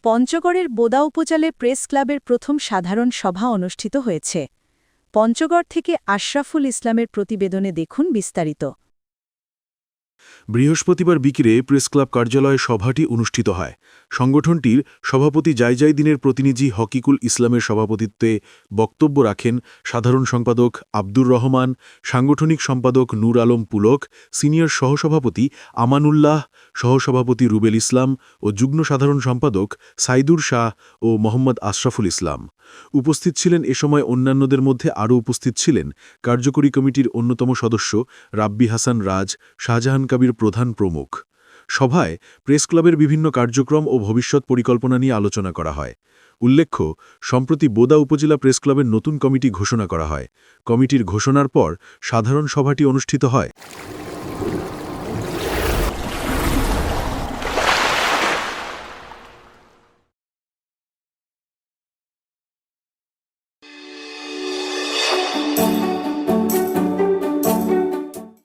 পঞ্চগড়ের বোদা উপজেলায় প্রেস ক্লাবের প্রথম সাধারণ সভা অনুষ্ঠিত হয়েছে। পঞ্চগড় থেকে আশরাফুল ইসলামের প্রতিবেদনে দেখুন বিস্তারিত। বৃহস্পতিবার বিকেলে প্রেসক্লাব কার্যালয়ে সভাটি অনুষ্ঠিত হয়। সংগঠনটির সভাপতি জাইজাইদিনের প্রতিনিধি হকিকুল ইসলামের সভাপতিত্বে বক্তব্য রাখেন সাধারণ সম্পাদক আব্দুর রহমান, সাংগঠনিক সম্পাদক নূর আলম পুলক, সিনিয়র সহসভাপতি আমানুল্লাহ, সহসভাপতি রুবেল ইসলাম ও যুগ্ম সাধারণ সম্পাদক সাইদুর শাহ ও মোহাম্মদ আশরাফুল ইসলাম। উপস্থিত ছিলেন এ সময় অন্যান্যদের মধ্যে আরও উপস্থিত ছিলেন কার্যকরী কমিটির অন্যতম সদস্য রাব্বি হাসান রাজ, শাহজাহান কবির প্রধান প্রমুখ। সভায় প্রেসক্লাবের বিভিন্ন কার্যক্রম ও ভবিষ্যৎ পরিকল্পনা নিয়ে আলোচনা করা হয়। উল্লেখ্য, সম্প্রতি বোদা উপজেলা প্রেসক্লাবের নতুন কমিটি ঘোষণা করা হয়। কমিটির ঘোষণার পর সাধারণ সভাটি অনুষ্ঠিত হয়।